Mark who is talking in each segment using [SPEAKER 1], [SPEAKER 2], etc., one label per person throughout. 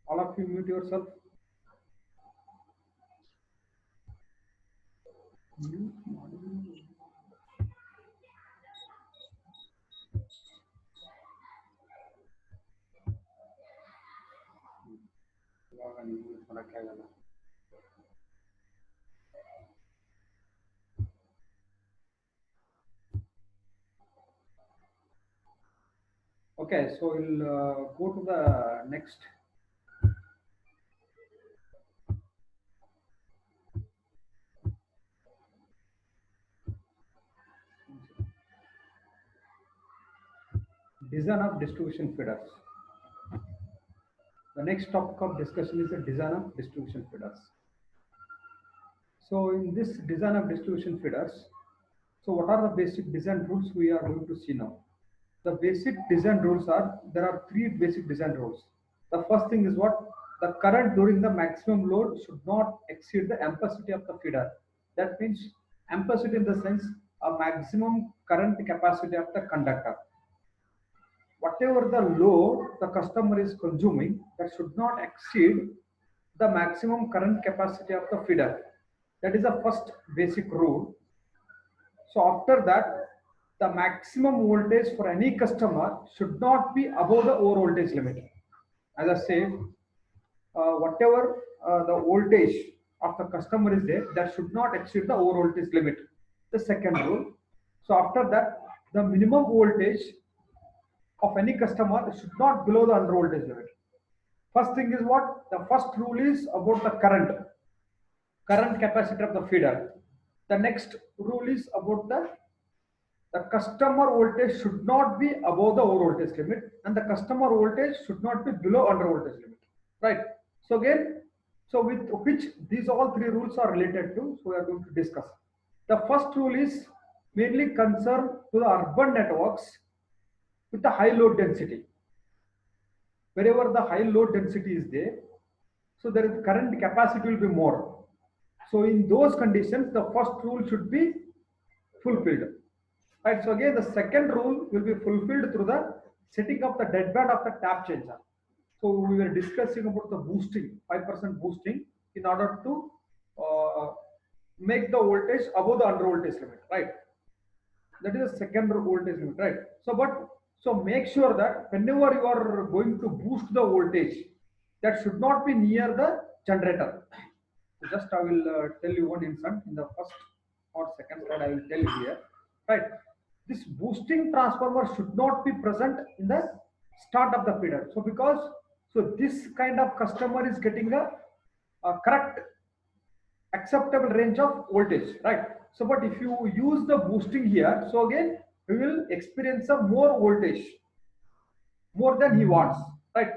[SPEAKER 1] All of you mute yourself. ಇವಾಗ ನೀವು use ಮಾಡೋಕ್ಕಾಗಲ್ಲ. Okay, so we'll go to the next. Design of distribution feeders. The next topic of discussion is the design of distribution feeders. So in this design of distribution feeders, so what are the basic design rules we are going to see now? The basic design rules are, there are three basic design rules. The first thing is what? The current during the maximum load should not exceed the ampacity of the feeder. That means ampacity in the sense a maximum current capacity of the conductor. Whatever the load the customer is consuming, that should not exceed the maximum current capacity of the feeder. That is the first basic rule. So after that, the maximum voltage for any customer should not be above the over voltage limit. As I said, whatever the voltage of the customer is there, that should not exceed the over voltage limit. The second rule. So after that, the minimum voltage of any customer should not below the under voltage limit. First thing is what? The first rule is about the current capacity of the feeder. The next rule is about the customer voltage should not be above the over voltage limit, and the customer voltage should not be below under voltage limit. Right. So again, so with which these all three rules are related to, so we are going to discuss. The first rule is mainly concerned to the urban networks with the high load density. Wherever the high load density is there, so there is current capacity will be more. So in those conditions, the first rule should be fulfilled. Right. So again, the second rule will be fulfilled through the setting of the deadband of the tap changer. So we were discussing about the boosting, 5% boosting, in order to make the voltage above the under voltage limit. Right. That is the second voltage limit. Right. So make sure that whenever you are going to boost the voltage, that should not be near the generator. Just I will tell you one instant in the first or second slide. I will tell you here. Right. This boosting transformer should not be present in the start of the feeder. So because this kind of customer is getting a correct acceptable range of voltage, right? So but if you use the boosting here, so again we will experience a more voltage, more than he wants, right?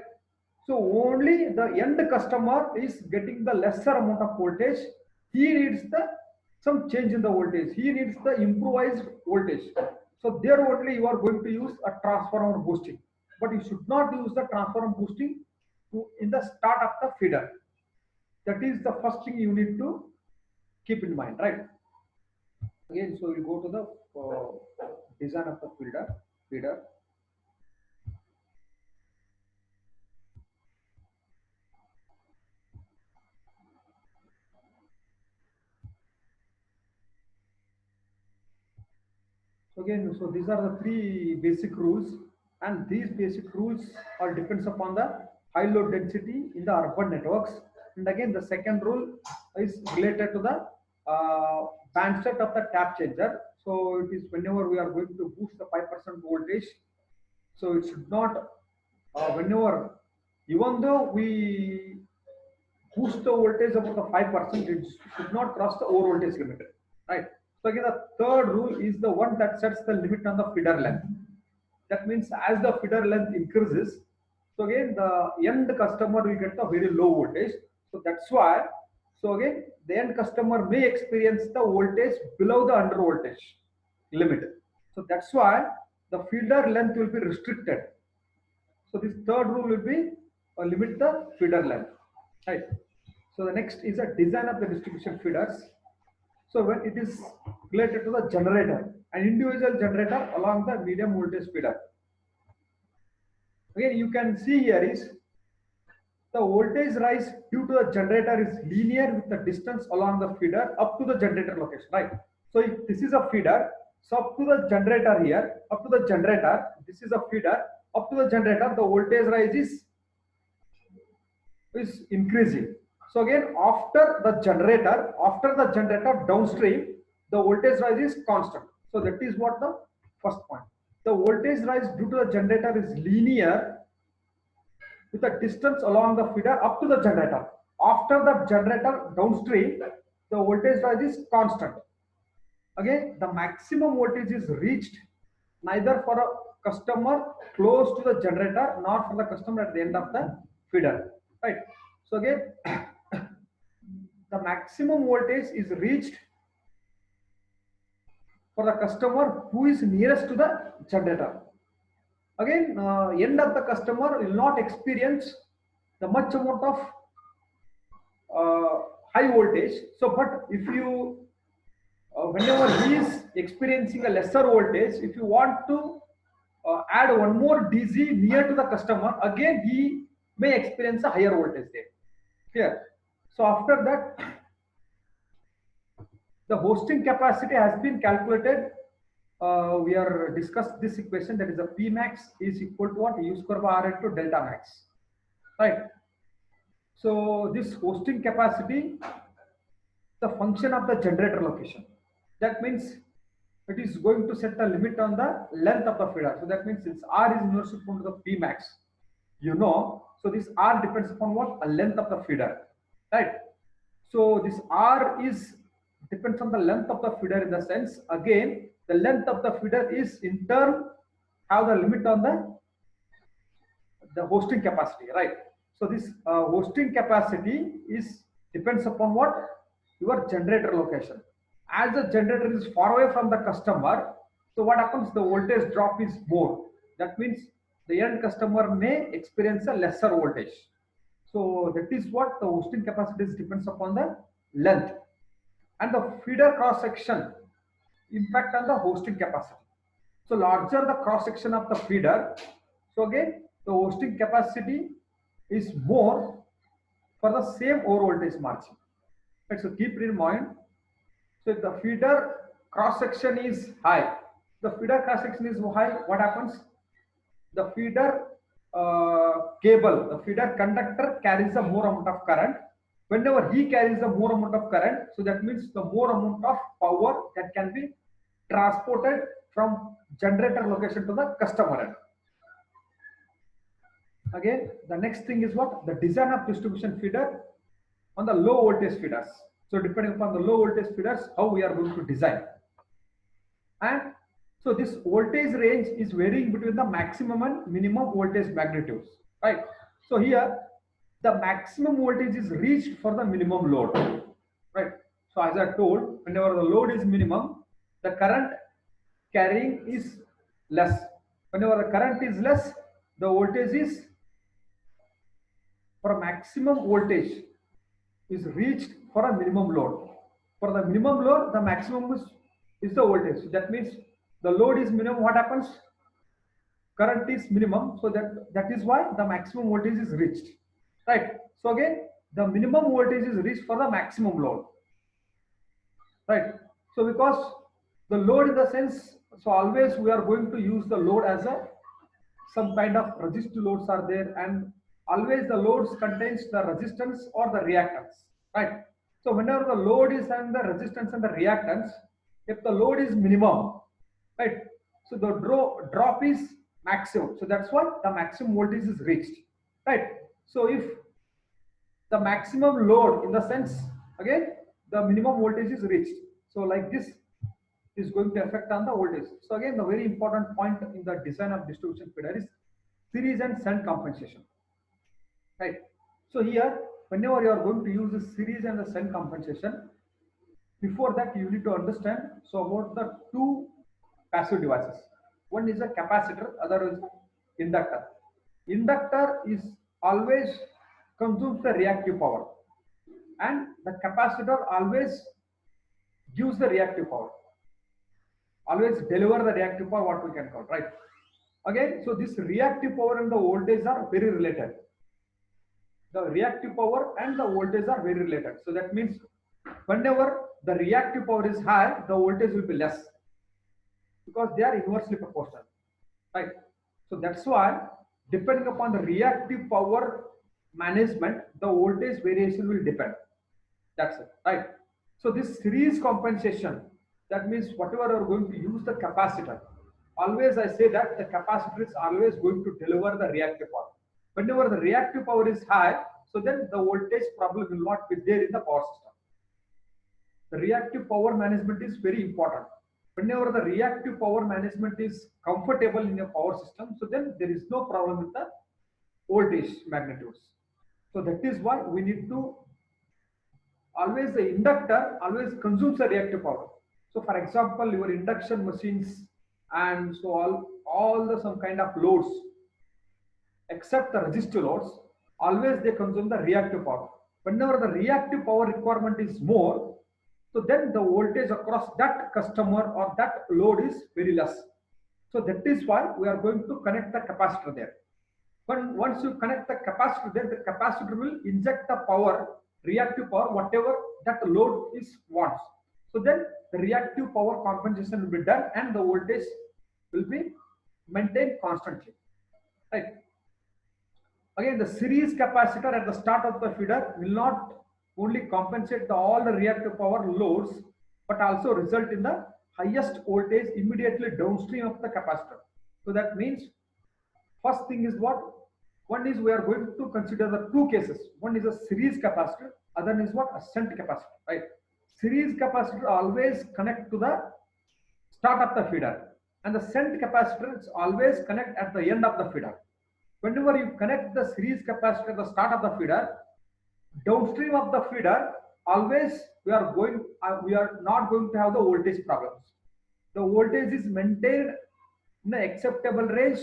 [SPEAKER 1] So only the end customer is getting the lesser amount of voltage. He needs some change in the voltage. He needs the improvised voltage. So there only you are going to use a transformer boosting, but you should not use the transformer boosting in the start of the feeder. That is the first thing you need to keep in mind, right? Again, so we go to the design of the feeder. Again, so these are the three basic rules, and these basic rules all depends upon the high load density in the urban networks. And again, the second rule is related to the band set of the tap changer. So it is whenever we are going to boost the 5% voltage, so it should not whenever, even though we boost the voltage about the 5%, it should not cross the over voltage limit, right? So again, the third rule is the one that sets the limit on the feeder length. That means as the feeder length increases, so again the end customer will get a very low voltage. So that's why, so again the end customer may experience the voltage below the under voltage limit. So that's why the feeder length will be restricted. So this third rule will be limit the feeder length, right? So the next is a design of the distribution feeders. So when it is related to the generator, an individual generator along the medium voltage feeder. Again, you can see here is The voltage rise due to the generator is linear with the distance along the feeder up to the generator location, right? So if this is a feeder, so up to the generator here, up to the generator, this is a feeder, up to the generator, the voltage rise is increasing. So again, after the generator downstream, the voltage rise is constant. So that is what the first point. The voltage rise due to the generator is linear with a distance along the feeder up to the generator. After the generator downstream, the voltage rise is constant. Again, the maximum voltage is reached neither for a customer close to the generator nor for the customer at the end of the feeder. Right. So again, the maximum voltage is reached for the customer who is nearest to the generator. Again, end of the customer will not experience the much amount of high voltage. So, but if you whenever he is experiencing a lesser voltage, if you want to add one more DC near to the customer, again he may experience a higher voltage there. Here. So after that, the hosting capacity has been calculated. We are discussed this equation, that is the P max is equal to what? U square by R into delta max. Right. So this hosting capacity, the function of the generator location. That means it is going to set a limit on the length of the feeder. So that means since R is inversely proportional to the P max, you know, so this R depends upon what? A length of the feeder, right? So this R is depends on the length of the feeder in the sense, again, the length of the feeder is in turn have the limit on the hosting capacity, right? So this hosting capacity is depends upon what? Your generator location. As the generator is far away from the customer, so what happens? The voltage drop is more. That means the end customer may experience a lesser voltage. So that is what the hosting capacity depends upon the length. And the feeder cross section impact on the hosting capacity. So larger the cross section of the feeder, so again the hosting capacity is more for the same over voltage margin. Right, so keep it in mind. So if the feeder cross section is high, the feeder cross section is high, what happens? The feeder cable, the feeder conductor carries a more amount of current. Whenever he carries a more amount of current, so that means the more amount of power that can be transported from generator location to the customer end. Again, the next thing is what? The design of distribution feeder on the low voltage feeders. So depending upon the low voltage feeders, how we are going to design. And so this voltage range is varying between the maximum and minimum voltage magnitudes, right? So here the maximum voltage is reached for the minimum load, right? So as I told, whenever the load is minimum, the current carrying is less. Whenever the current is less, the voltage is for a maximum voltage is reached for a minimum load. For the minimum load, the maximum is the voltage. So that means the load is minimum. What happens? Current is minimum. So that is why the maximum voltage is reached. Right. So again, the minimum voltage is reached for the maximum load. Right. So because the load in the sense, so always we are going to use the load as a some kind of resistive loads are there, and always the loads contains the resistance or the reactance, right? So whenever the load is and the resistance and the reactance, if the load is minimum, right, so the drop is maximum. So that's why the maximum voltage is reached, right? So if the maximum load in the sense, again the minimum voltage is reached, so like this is going to affect on the voltage. So again, the very important point in the design of distribution feeder is series and shunt compensation, right? So here, whenever you are going to use the series and the shunt compensation, before that you need to understand so about the two passive devices. One is a capacitor, other is inductor. Inductor is always consumes the reactive power, and the capacitor always gives the reactive power, always deliver the reactive power, what we can call, right? Again, so this reactive power and the voltage are very related. The reactive power and the voltage are very related. So that means whenever the reactive power is high, the voltage will be less because they are inversely proportional, right? So that's why depending upon the reactive power management, the voltage variation will depend. That's it, right? So this series compensation, that means whatever you are going to use the capacitor, always I say that the capacitor is always going to deliver the reactive power. Whenever the reactive power is high, so then the voltage problem will not be there in the power system. The reactive power management is very important. Whenever the reactive power management is comfortable in a power system, so then there is no problem with the voltage magnitudes. So that is why we need to always the inductor always consumes the reactive power. So for example, your induction machines and so all the some kind of loads except the resistive loads, always they consume the reactive power. Whenever the reactive power requirement is more, so then the voltage across that customer or that load is very less. So that is why we are going to connect the capacitor there. When once you connect the capacitor there, the capacitor will inject the power, reactive power, whatever that load is wants. So then the reactive power compensation will be done and the voltage will be maintained constantly. Right. Again, the series capacitor at the start of the feeder will not only compensate all the reactive power loads, but also result in the highest voltage immediately downstream of the capacitor. So that means first thing is what? One is we are going to consider the two cases. One is a series capacitor, other is what? A shunt capacitor, right? Series capacitor always connect to the start of the feeder, and the shunt capacitors always connect at the end of the feeder. Whenever you connect the series capacitor at the start of the feeder, downstream of the feeder, always we are not going to have the voltage problems. The voltage is maintained in the acceptable range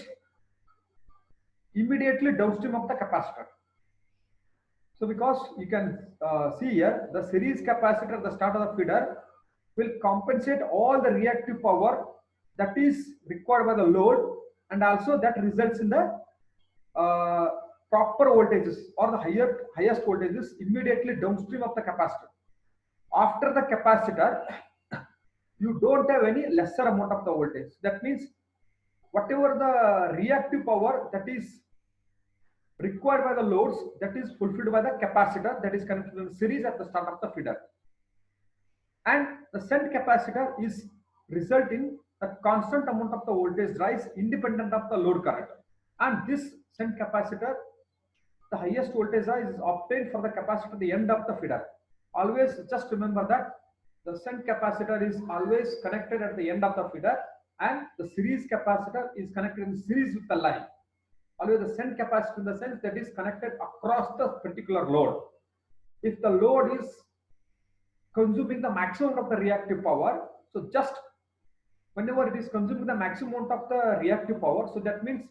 [SPEAKER 1] immediately downstream of the capacitor. So because you can see here, the series capacitor at the start of the feeder will compensate all the reactive power that is required by the load, and also that results in the proper voltages or the highest voltages immediately downstream of the capacitor. After the capacitor, you don't have any lesser amount of the voltage. That means whatever the reactive power that is required by the loads, that is fulfilled by the capacitor that is connected in series at the start of the feeder. And the shunt capacitor is result in a constant amount of the voltage rise independent of the load current. And this shunt capacitor, the highest voltage rise is obtained for the capacitor at the end of the feeder. Always just remember that the shunt capacitor is always connected at the end of the feeder, and the series capacitor is connected in series with the line. Always the shunt capacitor in the sense that is connected across the particular load. If the load is consuming the maximum of the reactive power, so just whenever it is consuming the maximum amount of the reactive power, so that means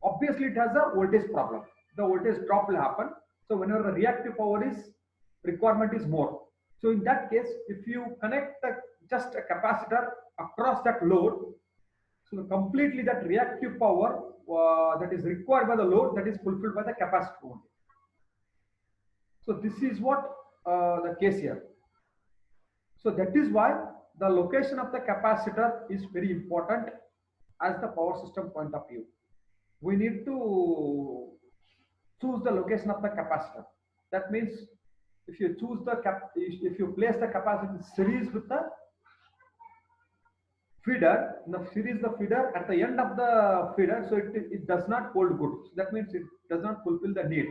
[SPEAKER 1] obviously it has a voltage problem. The voltage drop will happen. So whenever the reactive power is requirement is more. So in that case, if you connect just a capacitor across that load, so completely that reactive power that is required by the load, that is fulfilled by the capacitor only. So this is what the case here. So that is why the location of the capacitor is very important as the power system point of view. We need to choose the location of the capacitor. That means if you choose the if you place the capacitor in series with the feeder, in the series the feeder at the end of the feeder, so it does not hold good. So that means it does not fulfill the need.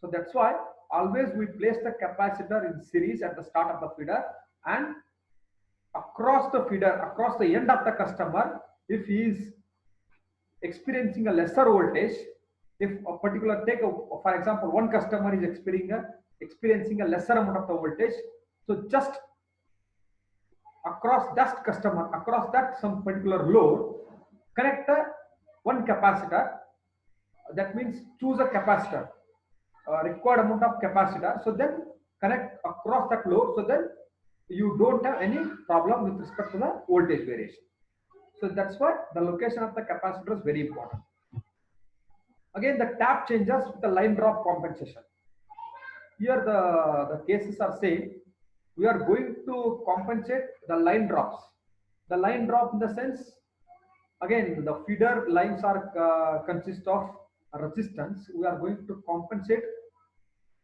[SPEAKER 1] So that's why always we place the capacitor in series at the start of the feeder, and across the feeder, across the end of the customer, if he is experiencing a lesser voltage, if a particular for example, one customer is experiencing a lesser amount of the voltage, so just across that customer, across that some particular load, connect one capacitor. That means choose a capacitor, required amount of capacitor. So then connect across that load. So then you don't have any problem with respect to the voltage variation. So that's why the location of the capacitor is very important. Again, the tap changes with the line drop compensation. Here the cases are saying we are going to compensate the line drops. The line drop in the sense, again, the feeder lines are consist of resistance. We are going to compensate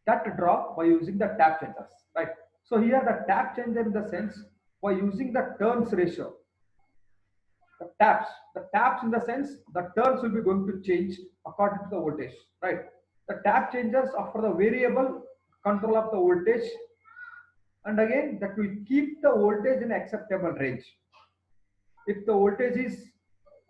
[SPEAKER 1] that drop by using the tap changers, right? So here the tap changer in the sense by using the turns ratio, the taps in the sense the turns will be going to change according to the voltage, right? The tap changers are for the variable control of the voltage, and again that will keep the voltage in acceptable range. If the voltage is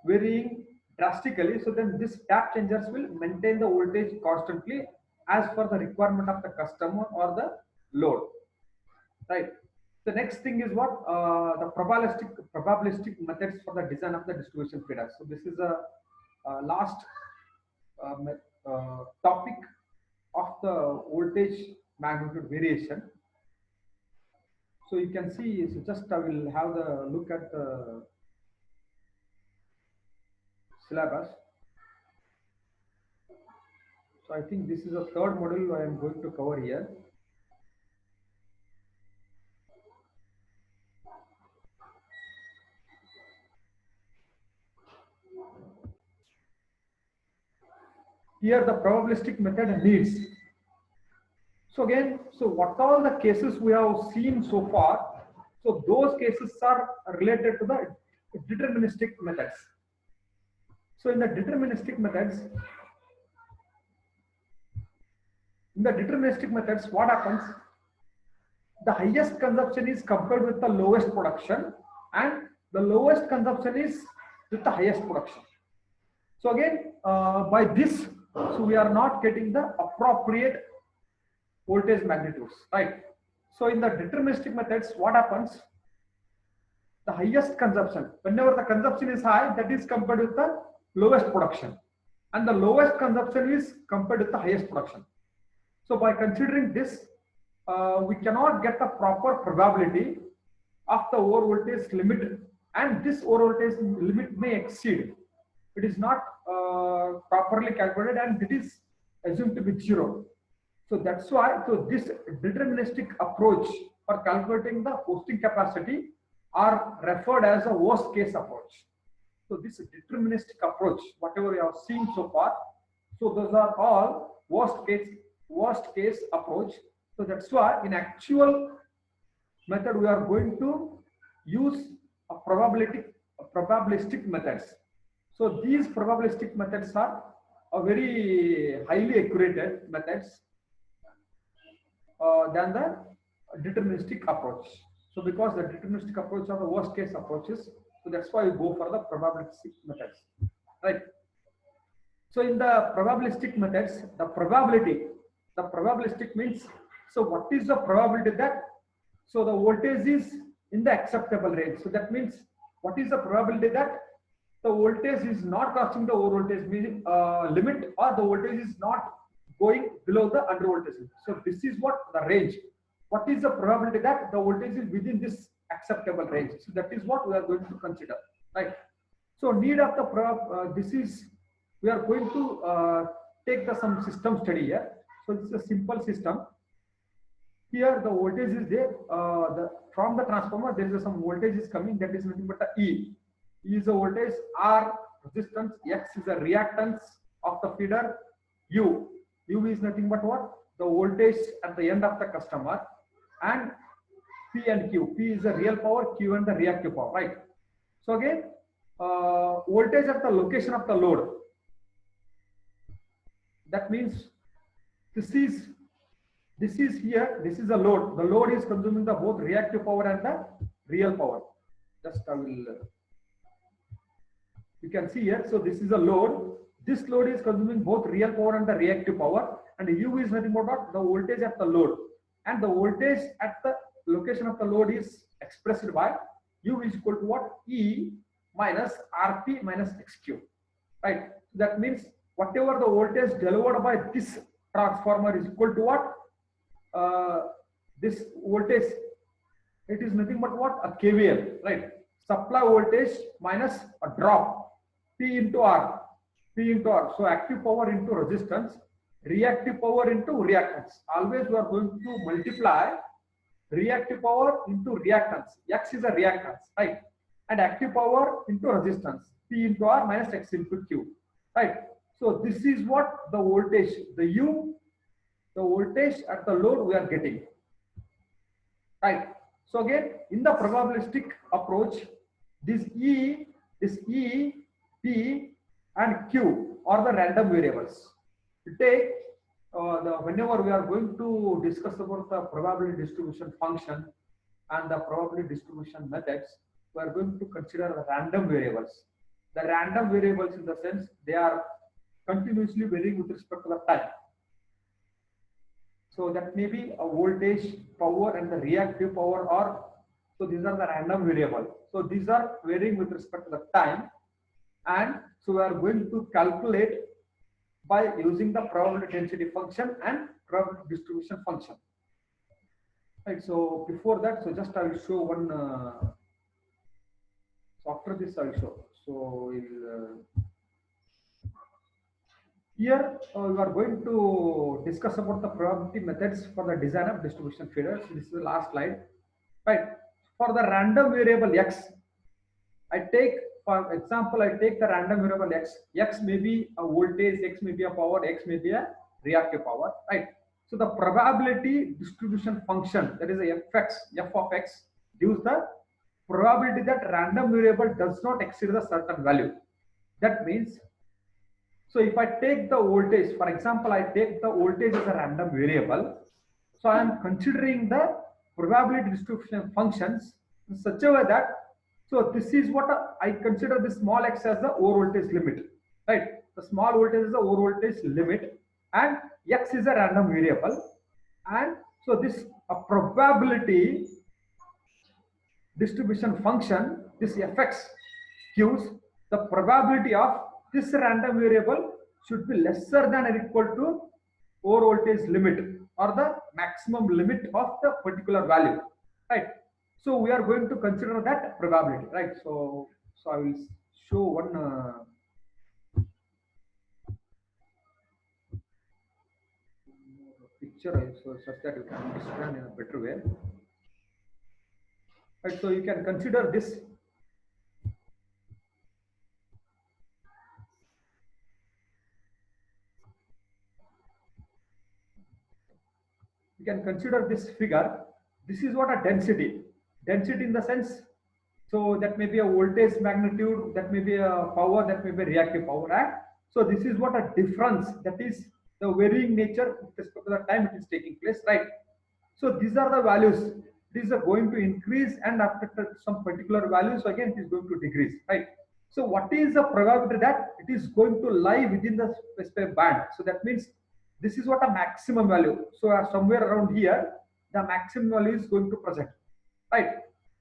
[SPEAKER 1] varying drastically, so then this tap changers will maintain the voltage constantly as per the requirement of the customer or the load, right? The next thing is what, the probabilistic methods for the design of the distribution feeders. So this is a last topic of the voltage magnitude variation. So you can see, so just I will have the look at the syllabus. So I think this is a third module I am going to cover here. Here the probabilistic method needs. So again, so what all the cases we have seen so far, so those cases are related to the deterministic methods. So in the deterministic methods, what happens? The highest consumption is compared with the lowest production, and the lowest consumption is with the highest production. So again, by this, so we are not getting the appropriate voltage magnitudes, right? So in the deterministic methods, what happens? The highest consumption, whenever the consumption is high, that is compared with the lowest production, and the lowest consumption is compared with the highest production. So by considering this, we cannot get the proper probability of the over voltage limit, and this over voltage limit may exceed. It is not properly calculated, and it is assumed to be 0. So that's why, so this deterministic approach for calculating the hosting capacity are referred as a worst case approach. So this deterministic approach, whatever you have seen so far, so those are all worst case approach. So that's why in actual method we are going to use a probabilistic methods. So these probabilistic methods are a very highly accurate methods than the deterministic approach. So because the deterministic approach are the worst case approaches, so that's why we go for the probabilistic methods, right? So in the probabilistic methods, the probabilistic means, so what is the probability that, so the voltage is in the acceptable range. So that means what is the probability that the voltage is not crossing the over voltage limit, or the voltage is not going below the under voltage limit. So this is what the range. What is the probability that the voltage is within this acceptable range? So that is what we are going to consider, right? So need of the this is, we are going to take some system study here. So this is a simple system. Here the voltage is there. From the transformer there is some voltage is coming, that is nothing but the E. E is a voltage, R resistance, X is the reactance of the feeder, U is nothing but what? The voltage at the end of the customer, and P and Q. P is the real power, Q and the reactive power, right? So again, voltage at the location of the load. That means this is here, this is a load. The load is consuming the both reactive power and the real power. Just I will, you can see here. So this is a load. This load is consuming both real power and the reactive power, and U is nothing but the voltage at the load, and the voltage at the location of the load is expressed by U is equal to what? E minus RP minus XQ, right? That means whatever the voltage delivered by this transformer is equal to what? This voltage, it is nothing but what? A KVL, right? Supply voltage minus a drop, P into R. So active power into resistance reactive power into reactance. Always we are going to multiply reactive power into reactance. X is a reactance, right? And active power into resistance. P into R minus X into Q, right? So this is what the voltage, the U, the voltage at the load we are getting, right? So again, in the probabilistic approach, this E, P, and Q are the random variables. We take whenever we are going to discuss about the probability distribution function and the probability distribution methods, we are going to consider the random variables. The random variables in the sense they are continuously varying with respect to the time. So that may be a voltage, power, and the reactive power, or so these are the random variables. So these are varying with respect to the time, and so we are going to calculate by using the probability density function and probability distribution function. Right. So before that, so just I will show one. So after this, I will show. So here we are going to discuss about the probability methods for the design of distribution feeders. This is the last slide, right? For the random variable X, I take, for example, I take the random variable X. X may be a voltage, X may be a power, X may be a reactive power, right? So the probability distribution function, that is a f of X, gives the probability that random variable does not exceed a certain value. That means, so if I take the voltage, for example, I take the voltage as a random variable, so I am considering the probability distribution functions in such a way that, so this is what I consider the small x as the over voltage limit, right? The small voltage is the over voltage limit, and x is a random variable, and so this probability distribution function, this fx, gives the probability of this random variable should be lesser than or equal to over voltage limit or the maximum limit of the particular value, right? So we are going to consider that probability, right? So I will show one picture so such that you can understand in a better way, right? So you can consider this. You can consider this figure. This is what a density in the sense, so that may be a voltage magnitude, that may be a power, that may be a reactive power, right? So this is what a difference, that is the varying nature with respect to the time it is taking place, right? So these are the values. These are going to increase, and after some particular values, so again it is going to decrease, right? So what is the probability that it is going to lie within the specified band? So that means this is what a maximum value. So somewhere around here, the maximum value is going to present, right?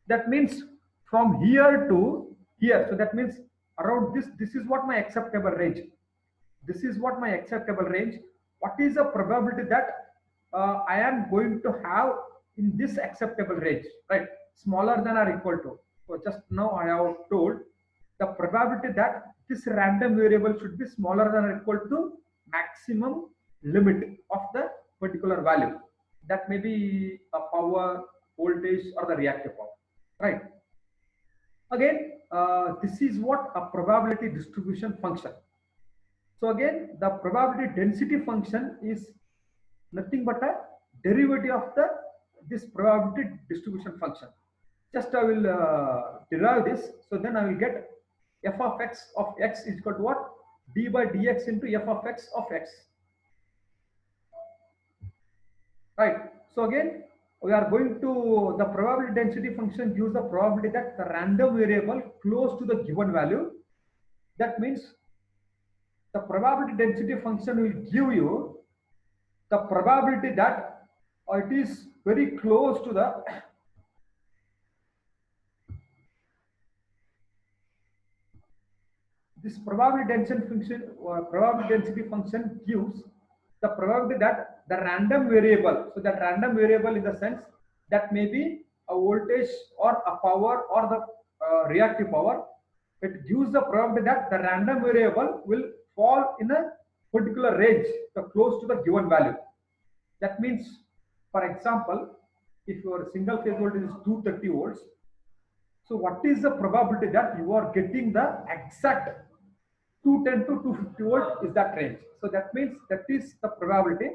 [SPEAKER 1] That means from here to here. So that means around this. This is what my acceptable range. This is what my acceptable range. What is the probability that I am going to have in this acceptable range, right? Smaller than or equal to. So just now I have told the probability that this random variable should be smaller than or equal to maximum limit of the particular value. That may be a power, voltage, or the reactive power, right? Again, this is what a probability distribution function. So again, the probability density function is nothing but a derivative of this probability distribution function. Just I will derive this. So then I will get f of x is equal to what? D by dx into f of x, right? So again, we are going to, the probability density function gives the probability that the random variable close to the given value. That means the probability density function will give you the probability that it is very close to the this probability density function gives the probability that the random variable, so that random variable in the sense that may be a voltage or a power or the reactive power, it gives the probability that the random variable will fall in a particular range close to the given value. That means, for example, if your single phase voltage is 230 volts, so what is the probability that you are getting the exact 210 to 250 volt is that range? So that means that is the probability.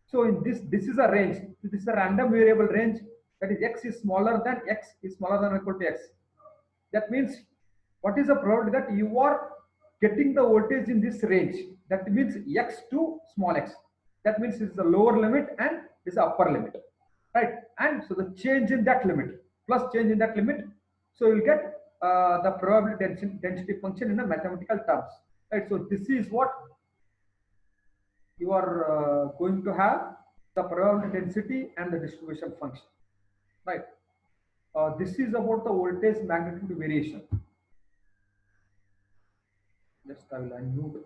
[SPEAKER 1] So in this is a range. This is a random variable range, that is x is smaller than x is smaller than or equal to x. That means what is the probability that you are getting the voltage in this range? That means x to small x. That means it's the lower limit and this is the upper limit, right? And so the change in that limit plus change in that limit, so you'll get the probability density function in the mathematical terms, right? So this is what you are going to have, the probability density and the distribution function, right? This is about the voltage magnitude variation. Just I will unmute.